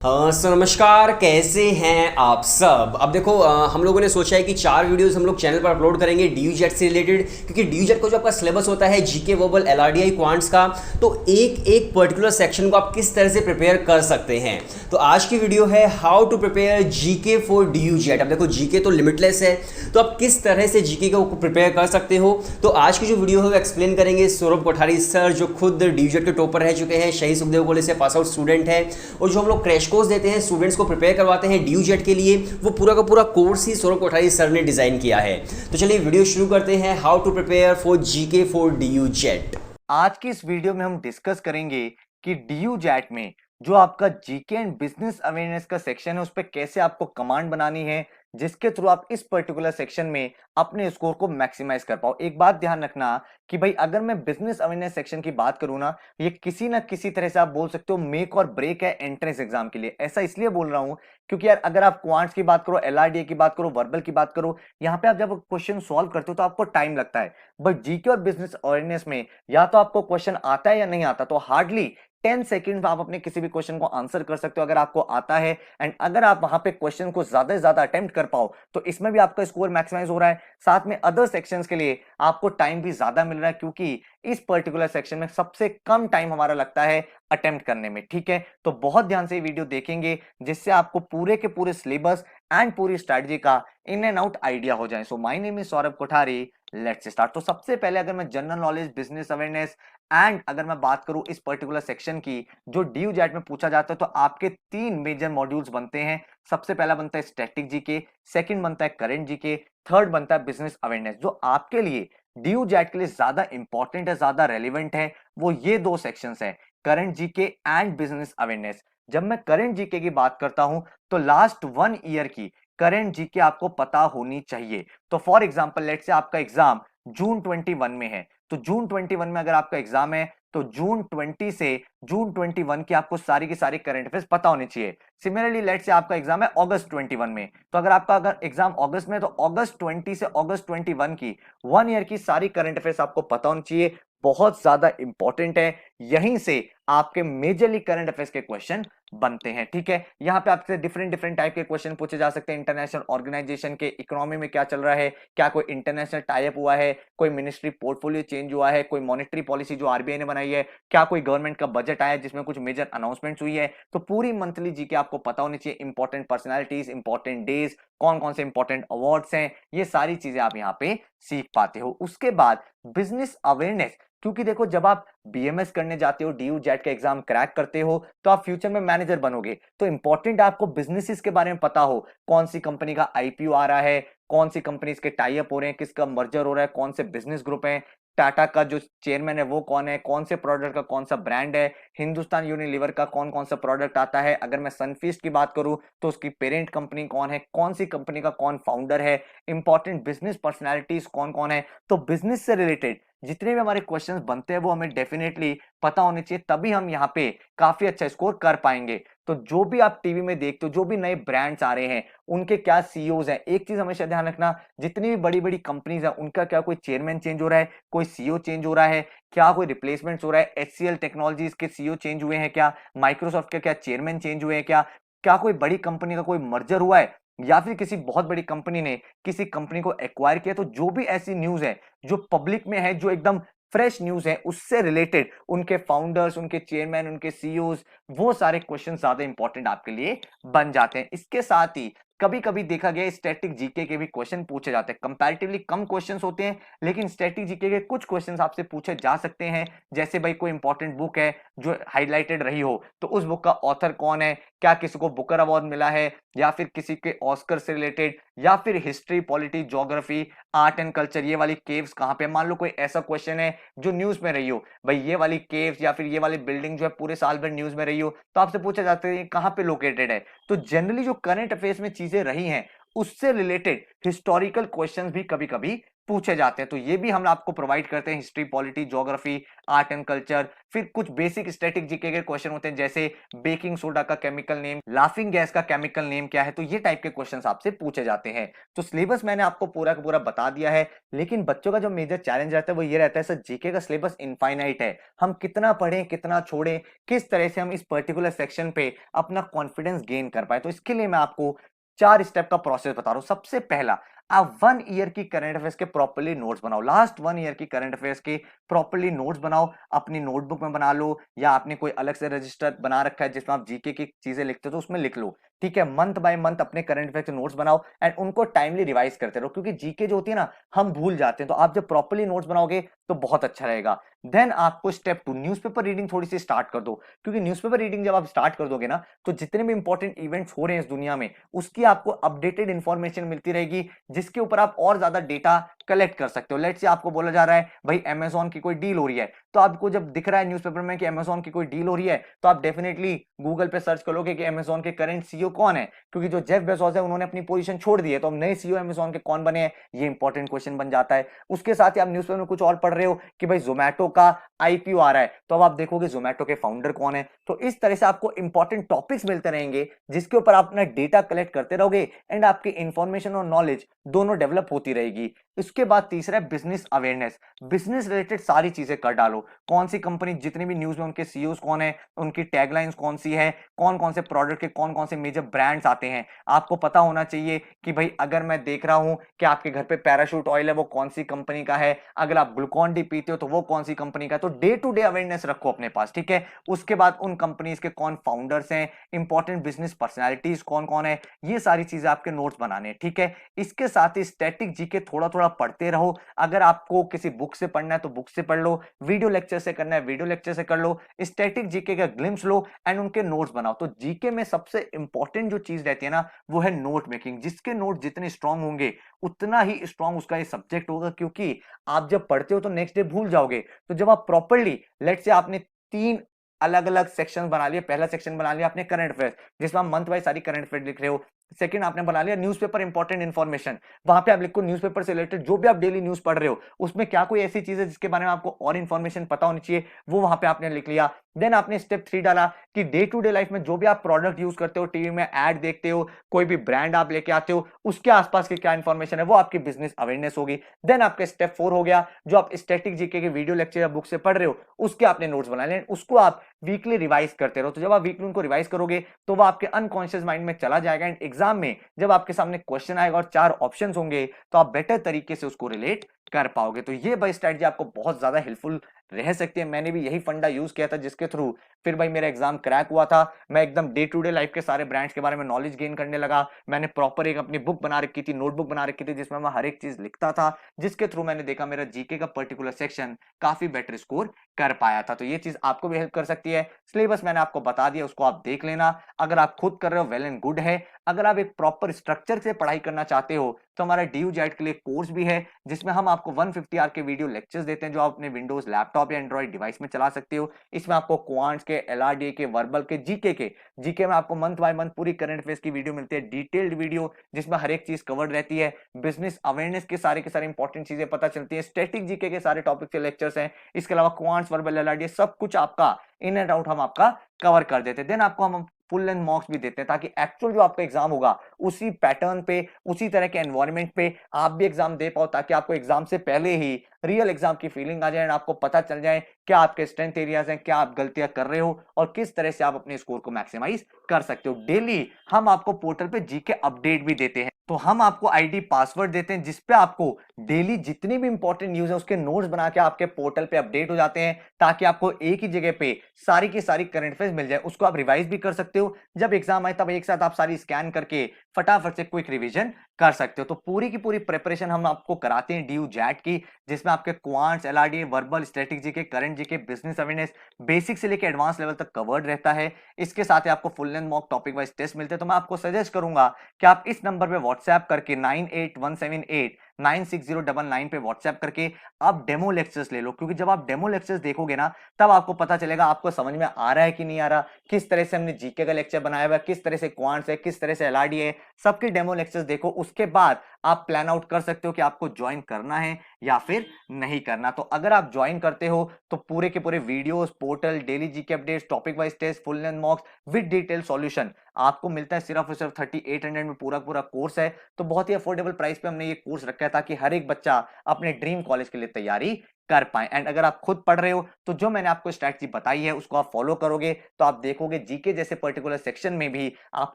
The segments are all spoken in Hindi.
सो नमस्कार, कैसे हैं आप सब। अब देखो, हम लोगों ने सोचा है कि 4 वीडियोस हम लोग चैनल पर अपलोड करेंगे डी जेट से रिलेटेड, क्योंकि डी जेट का जो आपका सिलेबस होता है जीके वर्बल एलआरडीआई क्वांट्स का, तो एक एक पर्टिकुलर सेक्शन को आप किस तरह से प्रिपेयर कर सकते हैं। तो आज की वीडियो है how to prepare GK for the JET. अब देखो, जीके तो लिमिटलेस है, तो आप किस तरह से जीके को प्रिपेयर कर सकते हो। तो आज की जो वीडियो है वो एक्सप्लेन करेंगे सौरभ कोठारी सर, जो खुद डी जेट के टॉपर रह चुके हैं, शहीद सुखदेव कॉलेज से पास आउट स्टूडेंट है, और जो हम लोग क्रैश कोर्स देते हैं, स्टूडेंट्स को प्रिपेयर करवाते हैं ड्यू जेट के लिए, वो पूरा का पूरा कोर्स ही सौरभ कोठारी सर ने डिजाइन किया है। तो चलिए वीडियो शुरू करते हैं, how to prepare for GK for DU JET. आज की इस वीडियो में हम डिस्कस करेंगे कि डीयू जैट में जो आपका जीके एंड बिजनेस अवेयरनेस का सेक्शन है उस पर कैसे आपको कमांड बनानी है, जिसके थ्रू आप इस पर्टिकुलर सेक्शन में अपने स्कोर को मैक्सिमाइज कर पाओ। एक बात ध्यान रखना कि भाई अगर मैं बिजनेस अवेयरनेस सेक्शन की बात करूं ना, ये किसी ना किसी तरह से आप बोल सकते हो मेक और ब्रेक है एंट्रेंस एग्जाम के लिए। ऐसा इसलिए बोल रहा हूं क्योंकि यार अगर आप क्वांट्स की बात करो, एलआरडीए की बात करो, वर्बल की बात करो, यहाँ पे आप जब क्वेश्चन सॉल्व करते हो तो आपको टाइम लगता है। बट जीके और बिजनेस अवेयरनेस में या तो आपको क्वेश्चन आता है या नहीं आता, तो हार्डली 10 सेकंड में आप अपने किसी भी क्वेश्चन को आंसर कर सकते हो अगर आपको आता है। एंड अगर आप वहां पे क्वेश्चन को ज्यादा से ज्यादा अटेम्प्ट कर पाओ तो इसमें भी आपका स्कोर मैक्सिमाइज हो रहा है। साथ में अदर सेक्शंस के लिए आपको टाइम भी ज्यादा मिल रहा है, क्योंकि इस पर्टिकुलर सेक्शन में सबसे कम टाइम हमारा लगता है अटेम्प्ट करने में। ठीक है, तो बहुत ध्यान से ये वीडियो देखेंगे जिससे आपको पूरे के पूरे सिलेबस एंड पूरी स्ट्रेटजी का इन एंड आउट आइडिया हो जाए। So my name is Saurabh Kothari, let's start. तो सबसे पहले अगर मैं general knowledge, business awareness and अगर मैं बात करूं इस पर्टिकुलर सेक्शन की जो ड्यू जैट में पूछा जाता है, तो आपके 3 मेजर मॉड्यूल्स बनते हैं। सबसे पहला बनता है स्टैटिक जीके, सेकंड बनता है करंट जीके, थर्ड बनता है बिजनेस अवेयरनेस। जो आपके लिए ड्यू जैट के लिए ज्यादा इंपॉर्टेंट है, ज्यादा रेलिवेंट है, वो ये दो सेक्शंस हैं, current GK and business awareness. जब मैं करंट जीके की बात करता हूं तो लास्ट 1 ईयर की करंट जीके आपको पता होनी चाहिए। तो फॉर एग्जांपल लेट्स से आपका एग्जाम जून 21 में है, तो जून 21 में अगर आपका एग्जाम है तो जून 20 से जून 21 की आपको सारी की सारी करंट अफेयर्स पता होनी चाहिए। सिमिलरली लेट्स से आपका एग्जाम है अगस्त 21 में, तो अगर आपका अगर एग्जाम अगस्त में तो अगस्त 20 से अगस्त 21 की 1 ईयर की सारी करंट अफेयर्स आपको पता होनी चाहिए। बहुत ज्यादा इंपॉर्टेंट है, यहीं से आपके मेजरली करंट अफेयर्स के क्वेश्चन बनते हैं। ठीक है, यहां पे आपसे डिफरेंट डिफरेंट टाइप के क्वेश्चन पूछे जा सकते हैं। इंटरनेशनल ऑर्गेनाइजेशन के इकोनॉमी में क्या चल रहा है, क्या कोई इंटरनेशनल टाई अप हुआ है, कोई मिनिस्ट्री पोर्टफोलियो चेंज हुआ है, कोई मॉनेटरी पॉलिसी जो आरबीआई ने बनाई है, क्या कोई गवर्नमेंट का बजट आया है जिसमें कुछ मेजर अनाउंसमेंट्स हुई है। तो पूरी मंथली जीके आपको पता होनी चाहिए। इंपॉर्टेंट पर्सनैलिटीज, इंपॉर्टेंट डेज, कौन कौन से इंपॉर्टेंट अवार्ड्स हैं, ये सारी चीजें आप यहाँ पे सीख पाते हो। उसके बाद बिजनेस अवेयरनेस, क्योंकि देखो जब आप बीएमएस करने जाते हो, डीयू जेट का एग्जाम क्रैक करते हो, तो आप फ्यूचर में मैनेजर बनोगे। तो इंपॉर्टेंट आपको बिजनेसेस के बारे में पता हो, कौन सी कंपनी का आईपीओ आ रहा है, कौन सी कंपनी के टाई अप हो रहे हैं, किसका मर्जर हो रहा है, कौन से बिजनेस ग्रुप है, टाटा का जो चेयरमैन है वो कौन है, कौन से प्रोडक्ट का कौन सा ब्रांड है, हिंदुस्तान यूनिलीवर का कौन कौन सा प्रोडक्ट आता है। अगर मैं सनफीस्ट की बात करूं तो उसकी पेरेंट कंपनी कौन है, कौन सी कंपनी का कौन फाउंडर है, इंपॉर्टेंट बिजनेस पर्सनैलिटीज कौन कौन है। तो बिजनेस से रिलेटेड जितने भी हमारे क्वेश्चंस बनते हैं वो हमें डेफिनेटली पता होने चाहिए, तभी हम यहाँ पे काफी अच्छा स्कोर कर पाएंगे। तो जो भी आप टीवी में देखते हो, जो भी नए ब्रांड्स आ रहे हैं, उनके क्या सीईओज हैं, एक चीज हमेशा ध्यान रखना, जितनी भी बड़ी बड़ी कंपनीज हैं उनका क्या कोई चेयरमैन चेंज हो रहा है, कोई सीईओ चेंज हो रहा है, क्या कोई रिप्लेसमेंट हो रहा है। एचसीएल टेक्नोलॉजीज के सीईओ चेंज हुए हैं क्या, माइक्रोसॉफ्ट के क्या चेयरमैन चेंज हुए हैं क्या, क्या कोई बड़ी कंपनी का कोई मर्जर हुआ है, या फिर किसी बहुत बड़ी कंपनी ने किसी कंपनी को एक्वायर किया। तो जो भी ऐसी न्यूज है जो पब्लिक में है, जो एकदम फ्रेश न्यूज है, उससे रिलेटेड उनके फाउंडर्स, उनके चेयरमैन, उनके सीईओज, वो सारे क्वेश्चन ज्यादा इंपॉर्टेंट आपके लिए बन जाते हैं। इसके साथ ही कभी कभी देखा गया स्टैटिक जीके के भी क्वेश्चन पूछे जाते हैं। कंपैरेटिवली कम क्वेश्चंस होते हैं, लेकिन स्टैटिक जीके के कुछ क्वेश्चंस आपसे पूछे जा सकते हैं। जैसे भाई कोई इंपॉर्टेंट बुक है जो हाईलाइटेड रही हो, तो उस बुक का ऑथर कौन है, क्या किसी को बुकर अवार्ड मिला है, या फिर किसी के ऑस्कर से रिलेटेड, या फिर history, polity, geography, art and culture, ये वाली केव्स कहां पे। मान लो कोई ऐसा क्वेश्चन है जो न्यूज में रही हो, भाई ये वाली केव्स या फिर ये वाली बिल्डिंग जो है पूरे साल भर न्यूज में रही हो, तो आपसे पूछा जाता है कहां पे लोकेटेड है। तो जनरली जो करंट अफेयर्स में चीजें रही हैं उससे रिलेटेड हिस्टोरिकल क्वेश्चंस भी कभी कभी पूछे जाते हैं। तो ये भी हम आपको प्रोवाइड करते हैं, history, polity, geography, art and culture. फिर कुछ बेसिक स्टैटिक जीके के क्वेश्चन होते हैं, जैसे बेकिंग सोडा का केमिकल नेम, लाफिंग गैस का केमिकल नेम क्या है। तो ये टाइप के क्वेश्चंस आपसे पूछे जाते हैं। तो सिलेबस मैंने आपको पूरा का पूरा बता दिया है, लेकिन बच्चों का जो मेजर चैलेंज रहता है वो ये रहता है, सर जीके का सिलेबस इनफाइनाइट है, हम कितना पढ़ें कितना छोड़ें, किस तरह से हम इस पर्टिकुलर सेक्शन पे अपना कॉन्फिडेंस गेन कर पाए। तो इसके लिए मैं आपको 4 स्टेप का प्रोसेस बता रहा हूं। सबसे पहला, आप 1 ईयर की करंट अफेयर्स के प्रॉपर्ली नोट्स बनाओ। लास्ट 1 ईयर की करंट अफेयर्स के प्रॉपर्ली नोट्स बनाओ, अपनी नोटबुक में बना लो, या आपने कोई अलग से रजिस्टर बना रखा है जिसमें आप जीके की चीजें लिखते हो तो उसमें लिख लो। ठीक है, मंथ बाय मंथ अपने करंट अफेयर्स के नोट्स बनाओ एंड उनको टाइमली रिवाइज करते रहो, क्योंकि जीके जो होती है ना, हम भूल जाते हैं। तो आप जब प्रॉपर्ली नोट्स बनाओगे तो बहुत अच्छा रहेगा। देन आपको स्टेप 2, न्यूज़पेपर रीडिंग थोड़ी सी स्टार्ट कर दो, क्योंकि न्यूज़पेपर रीडिंग जब आप स्टार्ट कर दोगे ना, तो जितने भी इंपॉर्टेंट इवेंट्स हो रहे हैं इस दुनिया में, उसकी आपको अपडेटेड इंफॉर्मेशन मिलती रहेगी, जिसके ऊपर आप और ज्यादा डेटा कलेक्ट कर सकते हो। लेट्स से आपको बोला जा रहा है भाई अमेजॉन की कोई डील हो रही है, तो आपको जब दिख रहा है न्यूज़पेपर में कि अमेजॉन की कोई डील हो रही है, तो आप डेफिनेटली गूगल पे सर्च करोगे कि अमेजॉन के करंट सीईओ कौन है, क्योंकि जो जेफ बेजोस है उन्होंने अपनी पोजीशन छोड़ दी है, तो अब नए सीईओ अमेजॉन के कौन बने हैं, ये इंपॉर्टेंट क्वेश्चन बन जाता है। उसके साथ ही आप न्यूज़पेपर में कुछ और पढ़ रहे हो कि भाई जोमैटो का आईपीओ आ रहा है, तो अब आप देखोगे जोमैटो के फाउंडर कौन है। तो इस तरह से आपको इंपॉर्टेंट टॉपिक्स मिलते रहेंगे, जिसके ऊपर आप अपना डेटा कलेक्ट करते रहोगे एंड आपकी इंफॉर्मेशन और नॉलेज दोनों डेवलप होती रहेगी। इसके बाद तीसरा है बिजनेस अवेयरनेस। बिजनेस रिलेटेड सारी चीजें कर डालो, कौन सी कंपनी, जितनी भी न्यूज में उनके सीईओज कौन है, उनकी टैगलाइंस कौन सी है, कौन कौन से प्रोडक्ट के कौन कौन से मेजर ब्रांड्स आते हैं। आपको पता होना चाहिए कि भाई अगर मैं देख रहा हूं कि आपके घर पे पैराशूट ऑयल है, वो कौन सी कंपनी का है, अगर आप ग्लूकॉन डी पीते हो तो वो कौन सी कंपनी का है। तो डे टू डे अवेयरनेस रखो अपने पास, ठीक है। उसके बाद उन कंपनीज के कौन फाउंडर्स हैं, इंपॉर्टेंट बिजनेस पर्सनैलिटीज कौन कौन है, ये सारी चीजें आपके नोट्स बनाने, ठीक है। इसके साथ ही स्टैटिक जीके थोड़ा थोड़ा पढ़ते रहो। अगर आपको किसी बुक से पढ़ना है तो बुक से पढ़ लो, वीडियो लेक्चर से करना है वीडियो लेक्चर से कर लो, स्टैटिक जीके का ग्लिम्स लो एंड उनके नोट्स बनाओ। तो जीके में सबसे इंपॉर्टेंट जो चीज रहती है ना, वो है नोट मेकिंग। जिसके नोट जितने स्ट्रांग होंगे उतना ही स्ट्रांग उसका ये सब्जेक्ट होगा, क्योंकि आप जब पढ़ते हो तो नेक्स्ट डे भूल जाओगे। तो जब आप प्रॉपर्ली, लेट्स से आपने 3 अलग अलग सेक्शन बना लिए। पहला सेक्शन बना लिया आपने करंट अफेयर्स, जिसमें आप मंथ वाइज सारी करंट अफेयर लिख रहे हो। सेकंड आपने बना लिया न्यूज़पेपर इंपॉर्टेंट इन्फॉर्मेशन, वहां पे आप लिखो न्यूज़पेपर से रिलेटेड जो भी आप डेली न्यूज पढ़ रहे हो, उसमें क्या कोई ऐसी चीज है जिसके बारे में आपको और इन्फॉर्मेशन पता होनी चाहिए, वो वहां पे आपने लिख लिया। देन आपने स्टेप 3 डाला कि डे टू डे लाइफ में जो भी आप प्रोडक्ट यूज करते हो, टीवी में ऐड देखते हो, कोई भी ब्रांड आप लेके आते हो, उसके आसपास की क्या इन्फॉर्मेशन है, वो आपकी बिजनेस अवेयरनेस होगी। देन आपका स्टेप 4 हो गया, जो आप स्टैटिक जीके के वीडियो लेक्चर या बुक से पढ़ रहे हो, उसके आपने नोट्स बना लें, उसको आप वीकली रिवाइज करते रहो। तो जब आप वीकली उनको रिवाइज करोगे तो वो आपके अनकॉन्शियस माइंड में चला जाएगा एंड एग्जाम में जब आपके सामने क्वेश्चन आएगा और 4 ऑप्शंस होंगे, तो आप बेटर तरीके से उसको रिलेट कर पाओगे। तो ये भाई स्ट्रेटजी आपको बहुत ज्यादा हेल्पफुल रह सकती है। मैंने भी यही फंडा यूज किया था, जिसके थ्रू फिर भाई मेरा एग्जाम क्रैक हुआ था। मैं एकदम डे टू डे लाइफ के सारे ब्रांड्स के बारे में नॉलेज गेन करने लगा। मैंने प्रॉपर एक अपनी बुक बना रखी थी, नोटबुक बना रखी थी, जिसमें मैं हर एक चीज लिखता था, जिसके थ्रू मैंने देखा मेरा जीके का पर्टिकुलर सेक्शन काफी बेटर स्कोर कर पाया था। तो ये चीज आपको भी हेल्प कर सकती है। सिलेबस मैंने आपको बता दिया, उसको आप देख लेना। अगर आप खुद कर रहे हो वेल एंड गुड है। अगर आप एक प्रॉपर स्ट्रक्चर से पढ़ाई करना चाहते हो तो हमारा डीयू जेट के लिए कोर्स भी है, जिसमें हम आपको 150 आवर के वीडियो लेक्चर्स देते हैं, जो आप अपने विंडोज लैपटॉप या एंड्रॉइड डिवाइस में चला सकते हो। इसमें आपको क्वांट्स के, एलआरडीए के, वर्बल के, जीके में आपको मंथ बाय मंथ पूरी करंट अफेयर्स की वीडियो मिलती है, डिटेल्ड वीडियो जिसमें हर एक चीज कवर्ड रहती है। बिजनेस अवेयरनेस के सारे इंपॉर्टेंट चीजें पता चलती है। स्टैटिक जीके के सारे टॉपिक के लेक्चर्स हैं। इसके अलावा क्वांट्स, वर्बल, एलआरडीए सब कुछ आपका इन एंड आउट हम आपका कवर कर देते हैं। देन आपको हम फुल लेंथ मॉक्स भी देते हैं, ताकि एक्चुअल जो आपका एग्जाम होगा उसी पैटर्न पे, उसी तरह के एनवायरनमेंट पे आप भी एग्जाम दे पाओ, ताकि आपको एग्जाम से पहले ही रियल एग्जाम की फीलिंग आ जाए और आपको पता चल जाए क्या आपके स्ट्रेंथ एरियाज हैं, क्या आप गलतियां कर रहे हो और किस तरह से आप अपने स्कोर को मैक्सिमाइज कर सकते हो। डेली हम आपको पोर्टल पे जीके अपडेट भी देते हैं। तो हम आपको आईडी पासवर्ड देते हैं, जिसपे आपको डेली जितनी भी इंपॉर्टेंट न्यूज है उसके नोट्स बना के आपके पोर्टल पे अपडेट हो जाते हैं, ताकि आपको एक ही जगह पे सारी की सारी करंट अफेयर्स मिल जाए। उसको आप रिवाइज भी कर सकते हो, जब एग्जाम आए तब एक साथ आप सारी स्कैन करके फटाफट से क्विक रिवीजन कर सकते हो। तो पूरी की पूरी प्रिपरेशन हम आपको कराते हैं डीयू जैट की, जिसमें आपके quants, LRDA, verbal, static GK, current GK, business awareness basic से लेकर एडवांस लेवल तक कवर्ड रहता है। इसके साथ ही आपको full length mock topic wise test मिलते हैं। तो मैं आपको सजेस्ट करूंगा कि आप इस नंबर पे व्हाट्सएप करके 98178 9699 पे व्हाट्सएप करके आप डेमो लेक्चर्स ले लो, क्योंकि जब आप डेमो लेक्चर्स देखोगे ना तब आपको पता चलेगा आपको समझ में आ रहा है कि नहीं आ रहा, किस तरह से हमने जीके का लेक्चर बनाया हुआ है, किस तरह से क्वांट्स है, किस तरह से एलआरडी है, सबके डेमो लेक्चर्स देखो। उसके बाद आप प्लान आउट कर सकते हो कि आपको ज्वाइन करना है या फिर नहीं करना। तो अगर आप ज्वाइन करते हो तो पूरे के पूरे videos, portal, daily GK updates, topic wise test, full length mocks with detail solution आपको मिलता है सिर्फ और सिर्फ 3800 में। पूरा पूरा कोर्स है, तो बहुत ही अफोर्डेबल प्राइस पे हमने ये कोर्स रखा है ताकि हर एक बच्चा अपने ड्रीम कॉलेज के लिए तैयारी कर पाए। एंड अगर आप खुद पढ़ रहे हो तो जो मैंने आपको स्ट्रैटेजी बताई है उसको आप फॉलो करोगे तो आप देखोगे जीके जैसे पर्टिकुलर सेक्शन में भी आप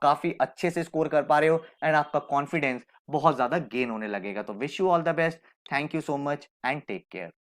काफी अच्छे से स्कोर कर पा रहे हो एंड आपका कॉन्फिडेंस बहुत ज्यादा गेन होने लगेगा। तो wish you all the best, thank you so much and take care.